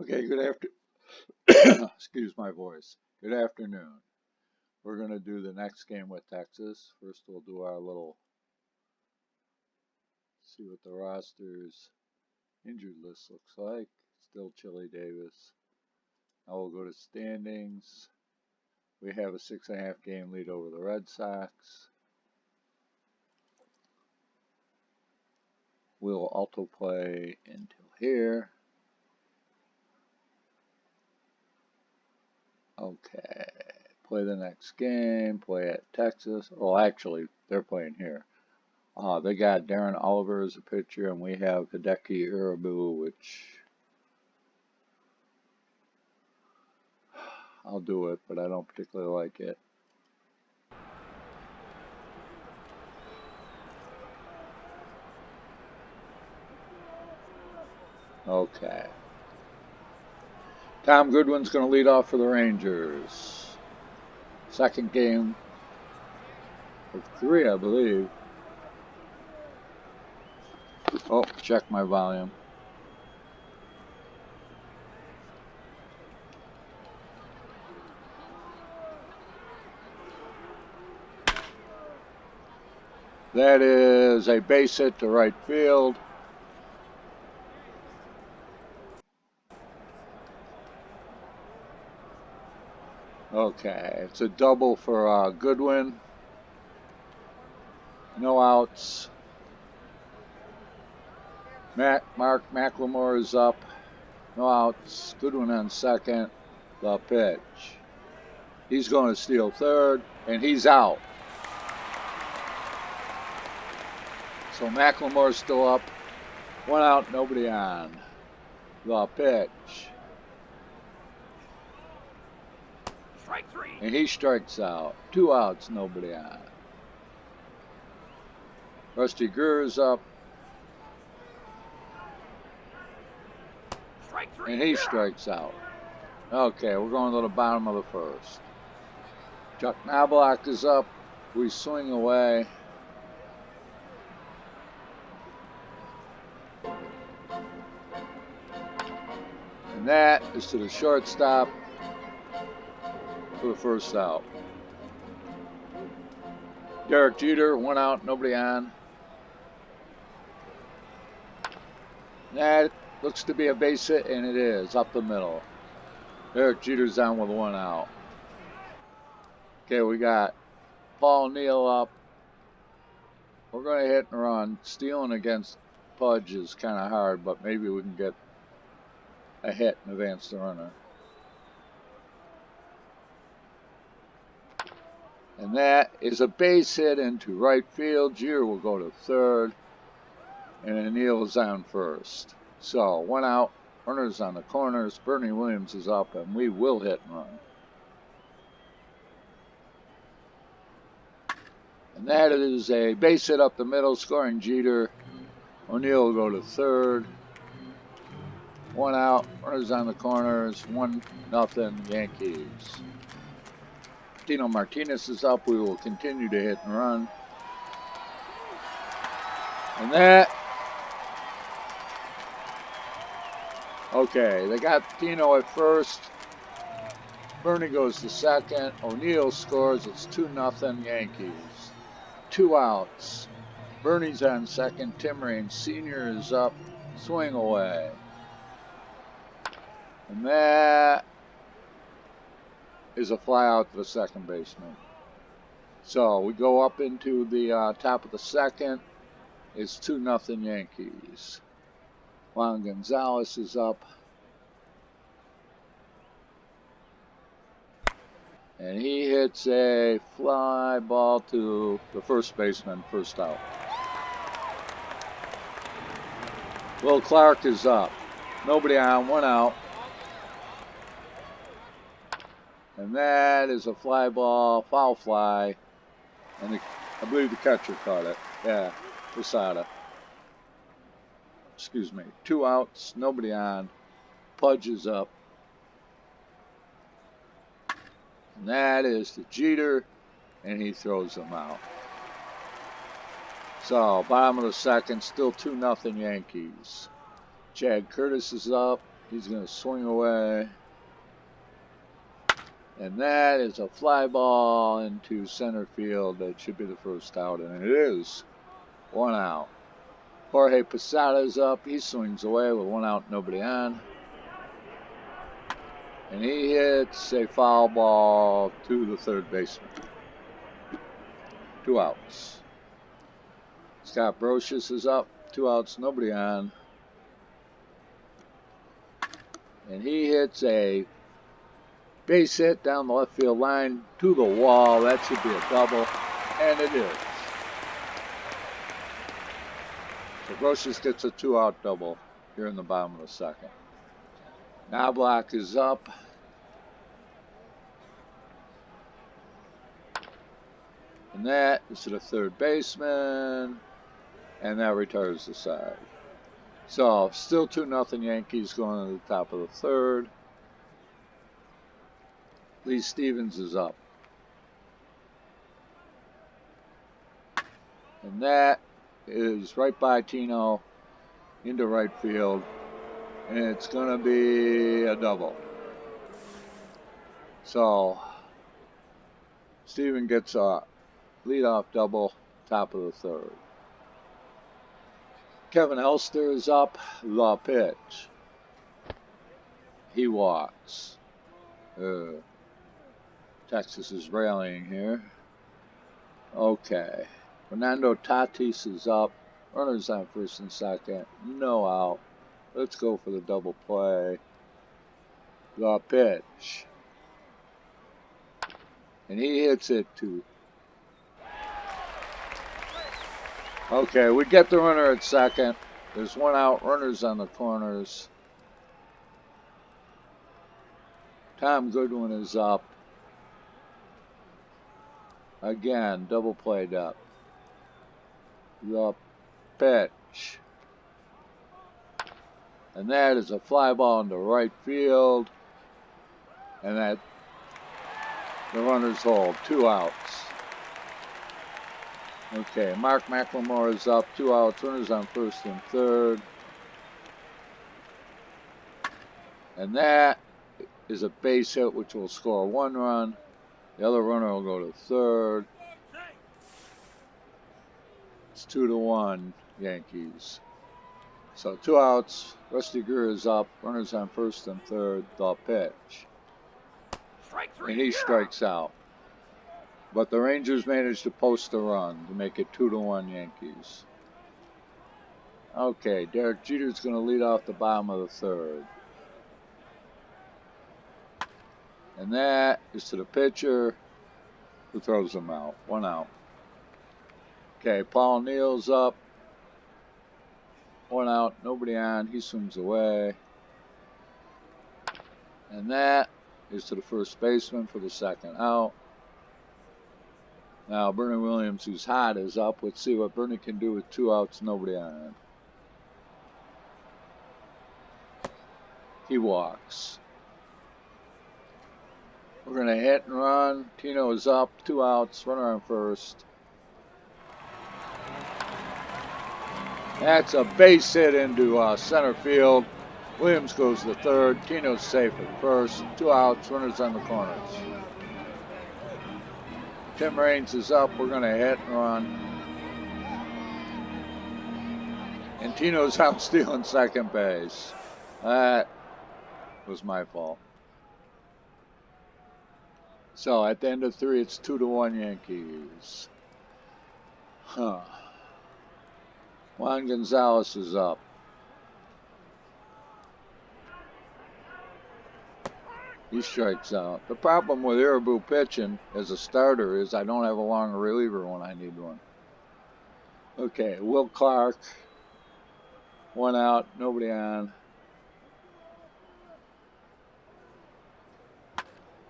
Okay, good after. Excuse my voice. Good afternoon. We're going to do the next game with Texas. First, we'll do our little see what the roster's injured list looks like. Still Chili Davis. Now we'll go to standings. We have a 6.5 game lead over the Red Sox. We'll auto play until here. Okay. Play the next game. Play at Texas. Well, actually, they're playing here. They got Darren Oliver as a pitcher, and we have Hideki Irabu, which I'll do it, but I don't particularly like it. Okay. Tom Goodwin's going to lead off for the Rangers. Second game of 3, I believe. Oh, check my volume. That is a base hit to right field. Okay, it's a double for Goodwin. No outs. Mark McLemore is up. No outs. Goodwin on second. The pitch. He's going to steal third, and he's out. So McLemore's still up. 1 out, nobody on. The pitch. Strike 3. And he strikes out. 2 outs, nobody on. Rusty Greer's up. Strike 3. And he strikes out. Okay, we're going to the bottom of the first. Chuck Knobloch is up. We swing away. And that is to the shortstop for the first out. Derek Jeter, 1 out, nobody on. That looks to be a base hit, and it is, up the middle. Derek Jeter's down with 1 out. Okay, we got Paul Neal up. We're going to hit and run. Stealing against Pudge is kind of hard, but maybe we can get a hit and advance the runner. And that is a base hit into right field. Jeter will go to third. And Neal is on first. So 1 out. Runners on the corners. Bernie Williams is up, and we will hit and run. And that is a base hit up the middle, scoring Jeter. O'Neill will go to third. 1 out. Runners on the corners. 1-0 Yankees. Tino Martinez is up. We will continue to hit and run. And that. Okay, they got Tino at first. Bernie goes to second. O'Neill scores. It's 2-0 Yankees. 2 outs. Bernie's on second. Tim Raines Sr. is up. Swing away. And that is a fly out to the second baseman. So we go up into the top of the second. It's 2-0 Yankees. Juan Gonzalez is up. And he hits a fly ball to the first baseman, first out. Will Clark is up. Nobody on, 1 out. And that is a fly ball, foul fly. And I believe the catcher caught it. Yeah, Posada. Excuse me. 2 outs, nobody on. Pudge is up. And that is to Jeter, and he throws them out. So, bottom of the second, still 2-0 Yankees. Chad Curtis is up. He's going to swing away. And that is a fly ball into center field. That should be the first out, and it is. 1 out. Jorge Posada's up. He swings away with 1 out, nobody on. And he hits a foul ball to the third baseman. 2 outs. Scott Brocious is up. 2 outs, nobody on. And he hits a base hit down the left field line to the wall. That should be a double, and it is. So Brocious gets a 2-out double here in the bottom of the second. Knobloch is up. And that is to the third baseman, and that retires the side. So still 2-0 Yankees going to the top of the third. Lee Stevens is up. And that is right by Tino into right field. And it's going to be a double. So Steven gets a leadoff double, top of the third. Kevin Elster is up. The pitch. He walks. Texas is rallying here. Okay. Fernando Tatis is up. Runners on first and second. No out. Let's go for the double play. The pitch. And he hits it to... Okay, we get the runner at second. There's 1 out. Runners on the corners. Tom Goodwin is up. Again, double played up. The pitch. And that is a fly ball into right field. And that the runners hold. 2 outs. Okay, Mark McLemore is up. 2 outs. Runners on first and third. And that is a base hit which will score 1 run. The other runner will go to third. It's 2-1 Yankees. So 2 outs. Rusty Greer is up. Runners on first and third. The pitch. And he strikes out. But the Rangers managed to post a run to make it 2-1 Yankees. Okay, Derek Jeter's going to lead off the bottom of the third. And that is to the pitcher, who throws him out. 1 out. Okay, Paul Neal's up. 1 out, nobody on. He swings away. And that is to the first baseman for the 2nd out. Now Bernie Williams, who's hot, is up. Let's see what Bernie can do with 2 outs, nobody on. He walks. We're going to hit and run. Tino is up. 2 outs. Runner on first. That's a base hit into center field. Williams goes to third. Tino's safe at first. 2 outs. Runners on the corners. Tim Raines is up. We're going to hit and run. And Tino's out stealing second base. That was my fault. So at the end of 3, it's 2-1 Yankees. Juan Gonzalez is up. He strikes out. The problem with Iribu pitching as a starter is I don't have a long reliever when I need one. Okay, Will Clark. 1 out, nobody on.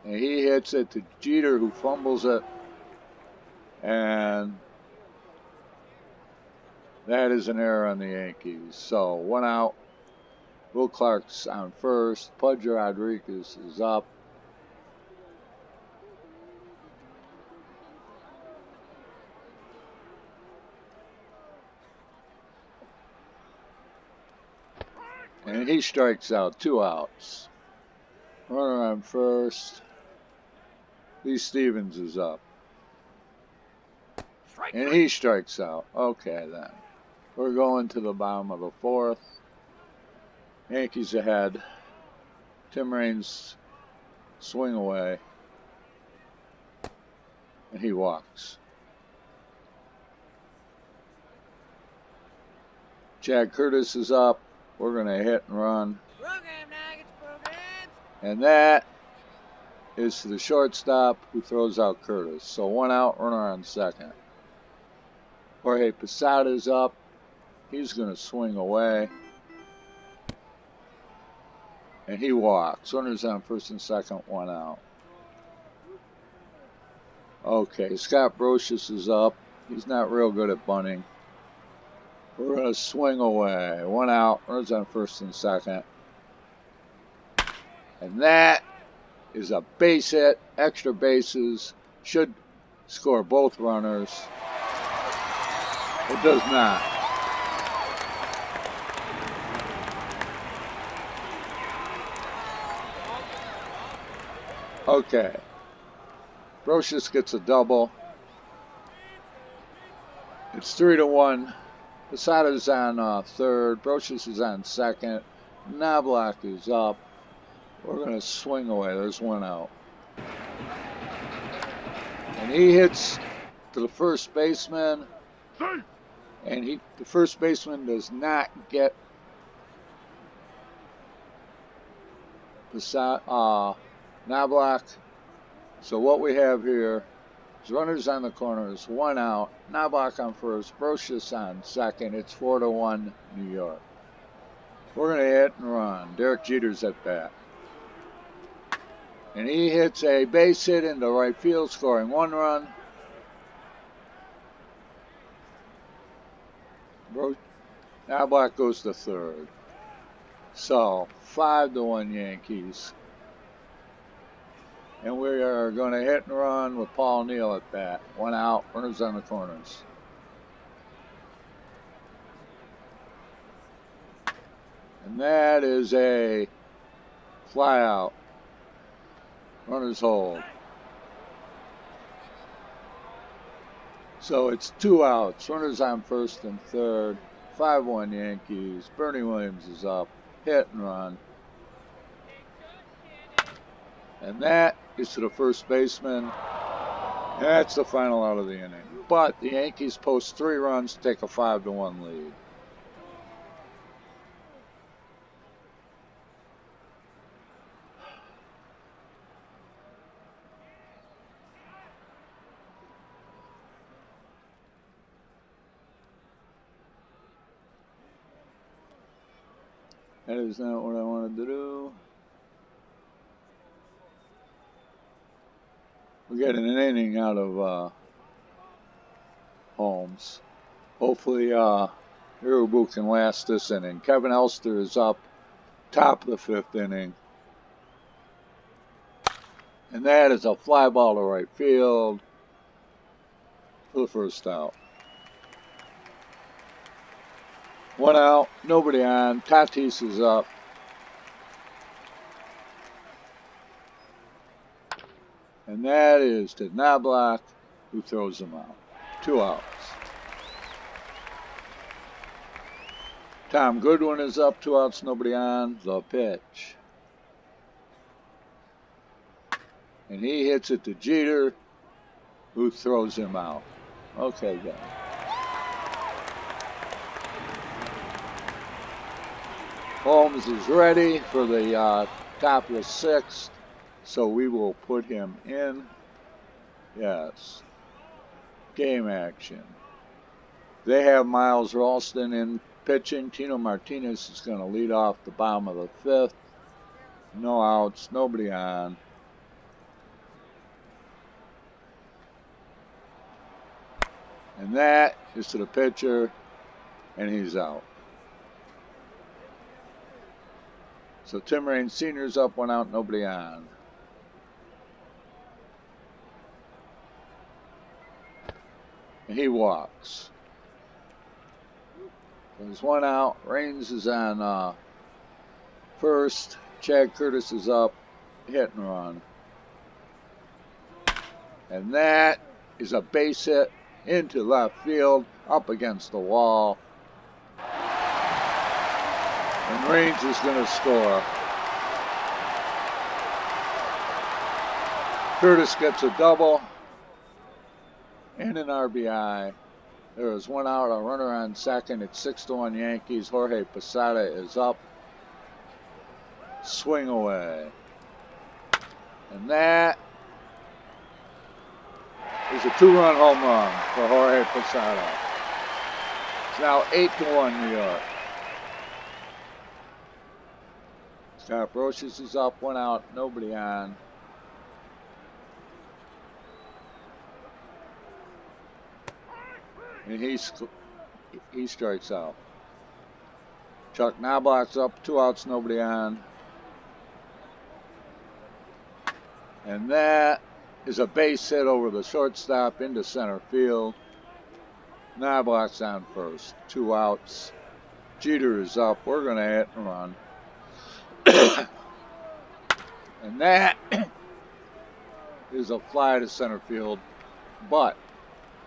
And he hits it to Jeter, who fumbles it. And that is an error on the Yankees. So 1 out. Will Clark's on first. Pudge Rodriguez is up. And he strikes out. 2 outs. Runner on first. Lee Stevens is up. Strike And 3. he strikes out. Okay, then. We're going to the bottom of the 4th. Yankees ahead. Tim Raines swing away. And he walks. Chad Curtis is up. We're going to hit and run. Program, Nuggets, program. And that is to the shortstop who throws out Curtis. So 1 out, runner on second. Jorge Posada's up. He's going to swing away. And he walks. Runners on first and second, 1 out. Okay, Scott Brocious is up. He's not real good at bunting. We're going to swing away. 1 out. Runners on first and second. And that is a base hit. Extra bases. Should score both runners. It does not. Okay. Brocious gets a double. It's 3-1. Posada's on third. Brocious is on second. Knobloch is up. We're going to swing away. There's 1 out. And he hits to the first baseman. And the first baseman does not get Knobloch. So what we have here is runners on the corners, 1 out. Knobloch on first, Brocious on second. It's 4-1 New York. We're going to hit and run. Derek Jeter's at bat. And he hits a base hit into right field, scoring 1 run. Knobloch goes to third. So 5-1 Yankees. And we are going to hit and run with Paul Neal at bat. 1 out, runners on the corners. And that is a fly out. Runners hold. So it's 2 outs. Runners on first and third. 5-1 Yankees. Bernie Williams is up. Hit and run. And that is to the first baseman. And that's the final out of the inning. But the Yankees post 3 runs to take a 5-1 lead. That is not what I wanted to do. We're getting an inning out of Holmes. Hopefully Irubu can last this inning. Kevin Elster is up, top of the 5th inning. And that is a fly ball to right field for the first out. 1 out, nobody on. Tatis is up. And that is to Knobloch, who throws him out. 2 outs. Tom Goodwin is up, 2 outs, nobody on. The pitch. And he hits it to Jeter, who throws him out. Okay, then. Holmes is ready for the top of the 6th, so we will put him in. Yes. Game action. They have Miles Ralston in pitching. Tino Martinez is going to lead off the bottom of the 5th. No outs, nobody on. And that is to the pitcher, and he's out. So Tim Raines Sr.'s up, 1 out, nobody on. And he walks. There's 1 out. Raines is on first. Chad Curtis is up, hit and run. And that is a base hit into left field, up against the wall. And Range is going to score. Curtis gets a double and an RBI. There is one out, a runner on second. It's 6-1 Yankees. Jorge Posada is up. Swing away. And that is a 2-run home run for Jorge Posada. It's now 8-1 New York. Scott Brocious is up, one out, nobody on. And he strikes out. Chuck Knobloch's up, 2 outs, nobody on. And that is a base hit over the shortstop into center field. Knobloch's on first, 2 outs. Jeter is up, we're going to hit and run. And that is a fly to center field. But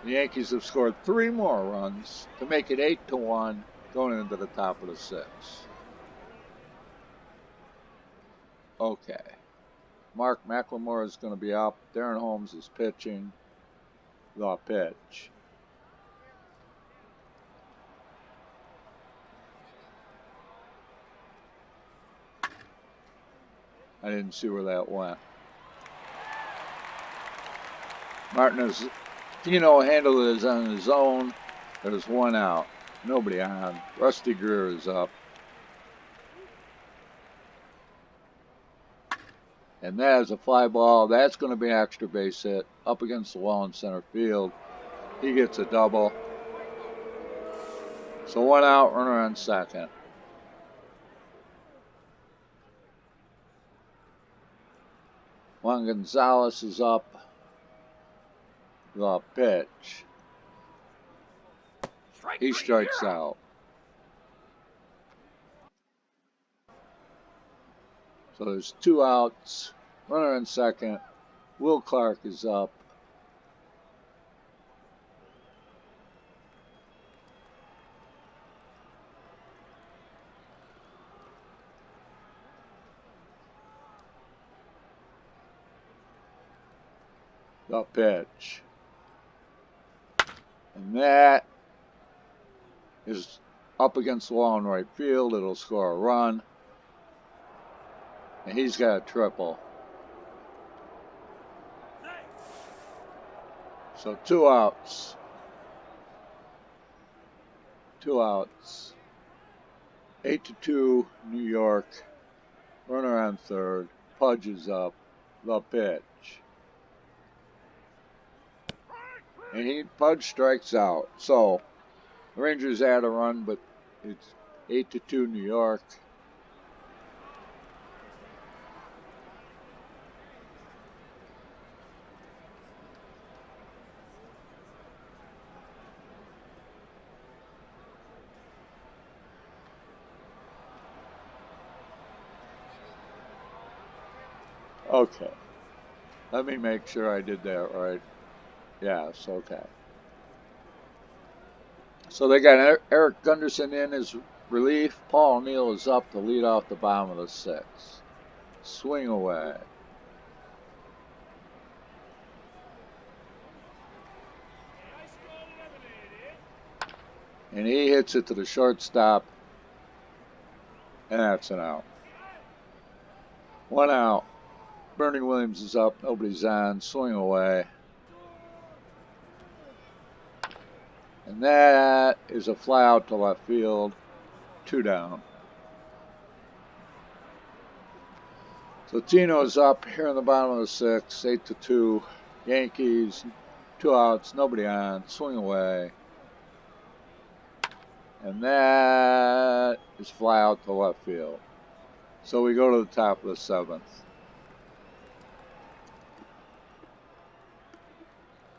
the Yankees have scored 3 more runs to make it 8-1 going into the top of the 6th. Okay. Mark McLemore is going to be up. Darren Holmes is pitching. The pitch. I didn't see where that went. Martinez Tino handled it on his own. There's 1 out. Nobody on. Rusty Greer is up. And that is a fly ball. That's going to be an extra base hit. Up against the wall in center field. He gets a double. So 1 out, runner on second. Juan Gonzalez is up. The pitch. He strikes out. So there's 2 outs. Runner on second. Will Clark is up. The pitch. And that is up against the wall in right field. It'll score a run. And he's got a triple. So 2 outs. 2 outs. 8-2 New York. Runner on third. Pudge is up. The pitch. And Pudge strikes out. So the Rangers had a run, but it's 8-2 New York. Okay. Let me make sure I did that right. Yes, okay. So they got Eric Gunderson in as relief. Paul O'Neill is up to lead off the bottom of the 6th. Swing away. And he hits it to the shortstop. And that's an out. 1 out. Bernie Williams is up. Nobody's on. Swing away. And that is a fly out to left field. 2 down. So Tino's up here in the bottom of the 6th. 8-2. Yankees. 2 outs. Nobody on. Swing away. And that is fly out to left field. So we go to the top of the 7th.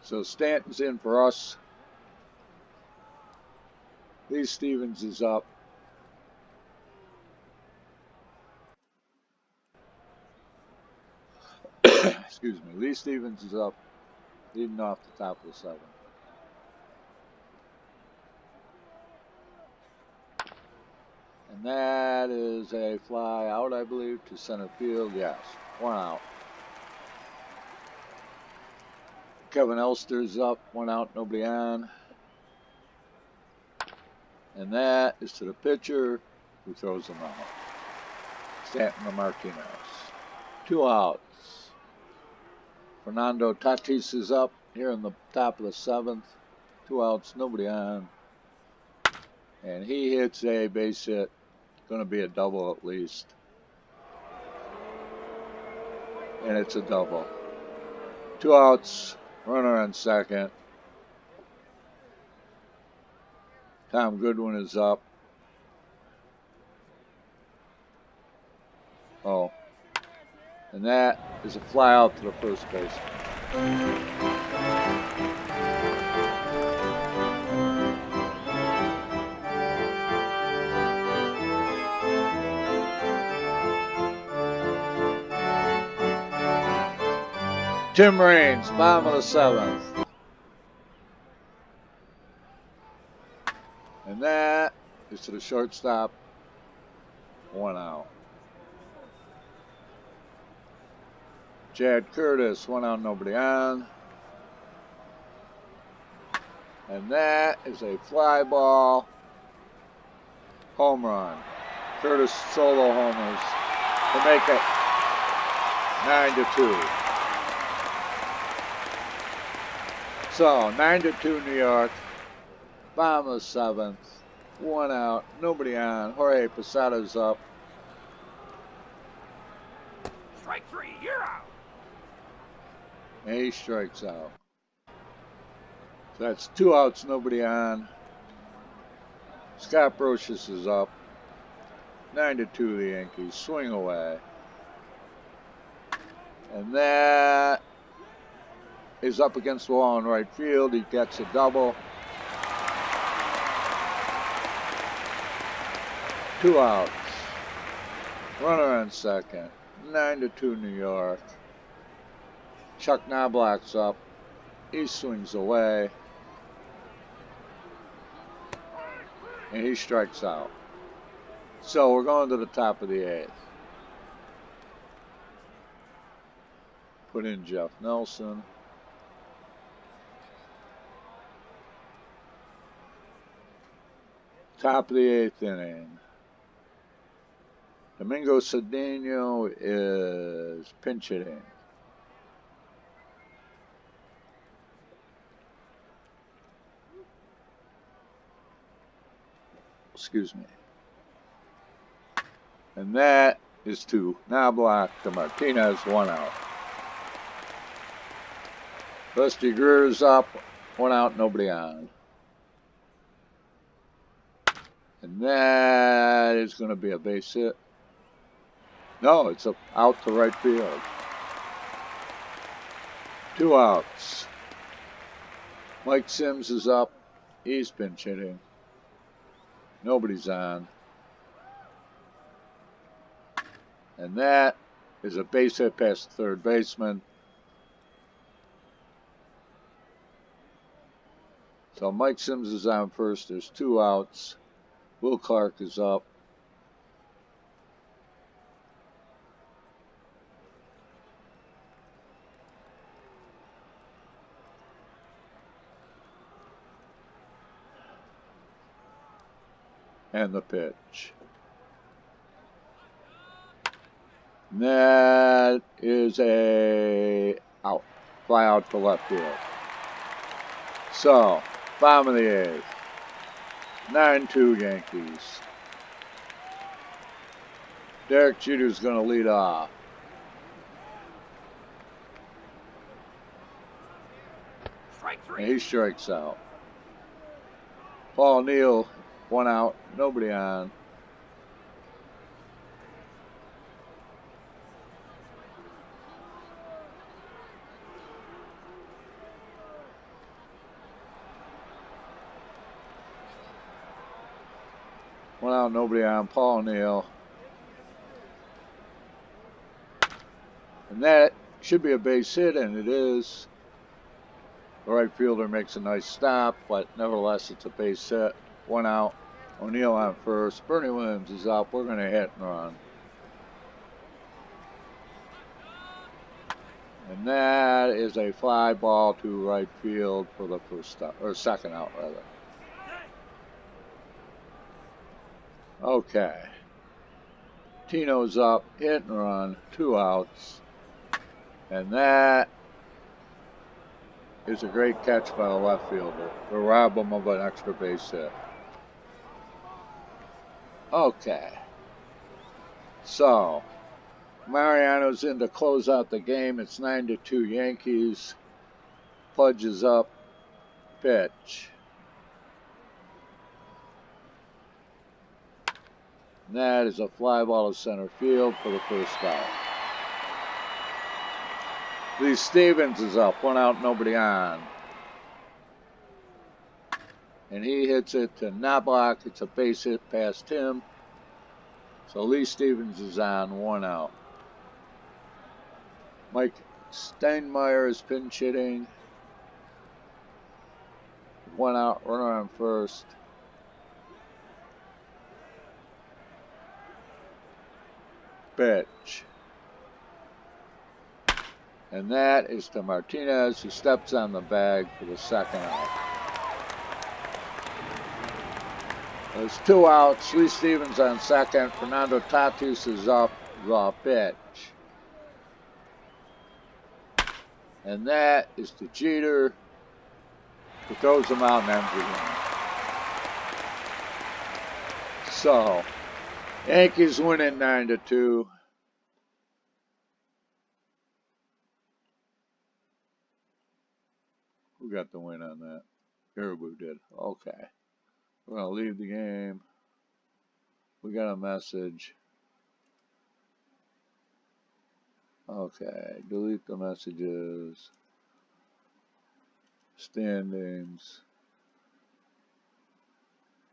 So Stanton's in for us. Lee Stevens is up. excuse me, Lee Stevens is up, leading off the top of the 7th. And that is a fly out, I believe, to center field. Yes, 1 out. Kevin Elster's up, 1 out, nobody on. And that is to the pitcher, who throws him out. Stanton Martinez. 2 outs. Fernando Tatis is up here in the top of the 7th. 2 outs, nobody on. And he hits a base hit. Going to be a double at least. And it's a double. 2 outs, runner on second. Tom Goodwin is up. Oh. And that is a fly out to the first base. Tim Raines, bottom of the 7th. And that is to the shortstop. 1 out. Chad Curtis, 1 out, nobody on. And that is a fly ball. Home run. Curtis solo homers to make it 9-2. So 9-2 New York. Bottom of the 7th. 1 out, nobody on. Jorge Posada's up. Strike 3, you're out. And he strikes out. So that's 2 outs, nobody on. Scott Brocious is up. 9-2 the Yankees. Swing away. And that is up against the wall in right field. He gets a double. 2 outs. Runner on second. 9-2 New York. Chuck Knobloch's up. He swings away. And he strikes out. So we're going to the top of the 8th. Put in Jeff Nelson. Top of the 8th inning. Domingo Cedeno is pinch hitting. Excuse me. And that is to Knobloch to Martinez, 1 out. Rusty Greer's up, 1 out, nobody on. And that is going to be a base hit. No, it's out to right field. 2 outs. Mike Sims is up. He's pinch hitting. Nobody's on. And that is a base hit past the third baseman. So Mike Sims is on first. There's 2 outs. Will Clark is up. And the pitch. And that is a out. Fly out to left field. So, bottom of the 8th. 9-2 Yankees. Derek Jeter's going to lead off. Strike 3. And he strikes out. Paul Neal, 1 out, nobody on. One out, nobody on. Paul Neal. And that Should be a base hit, and it is. The right fielder makes a nice stop, but nevertheless it's a base hit. 1 out. O'Neill on first. Bernie Williams is up. We're going to hit and run. And that is a fly ball to right field for the first out, or second out rather. Okay. Tino's up, hit and run, 2 outs. And that is a great catch by the left fielder to rob him of an extra base hit. Okay. So, Mariano's in to close out the game. It's 9-2 Yankees. Pudge is up. Pitch. And that is a fly ball to center field for the first out. Lee Stevens is up. 1 out, nobody on. And he hits it to Knobloch. It's a base hit past him. So Lee Stevens is on, 1 out. Mike Steinmeier is pinch hitting. 1 out, runner on first. Pitch. And that is to Martinez, who steps on the bag for the second out. There's 2 outs. Lee Stevens on second. Fernando Tatis is up. The pitch. And that is to Jeter, who throws him out and ends the game. So, Yankees winning 9-2. Who got the win on that? Caribou did. Okay. We're going to leave the game. We got a message. Okay. Delete the messages. Standings.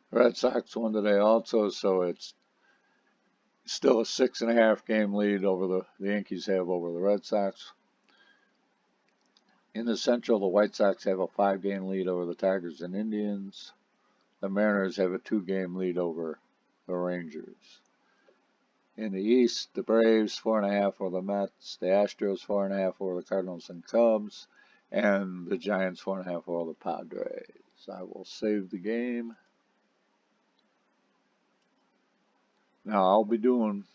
Red Sox won today also, so it's still a 6.5 game lead over the Yankees have over the Red Sox. In the Central, the White Sox have a 5-game lead over the Tigers and Indians. The Mariners have a 2-game lead over the Rangers. In the East, the Braves 4.5 over the Mets, the Astros 4.5 over the Cardinals and Cubs, and the Giants 4.5 over the Padres. I will save the game. Now I'll be doing,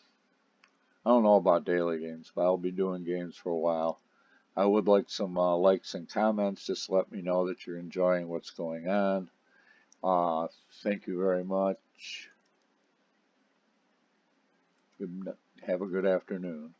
I don't know about daily games, but I'll be doing games for a while. I would like some likes and comments. Just let me know that you're enjoying what's going on. Thank you very much. Have a good afternoon.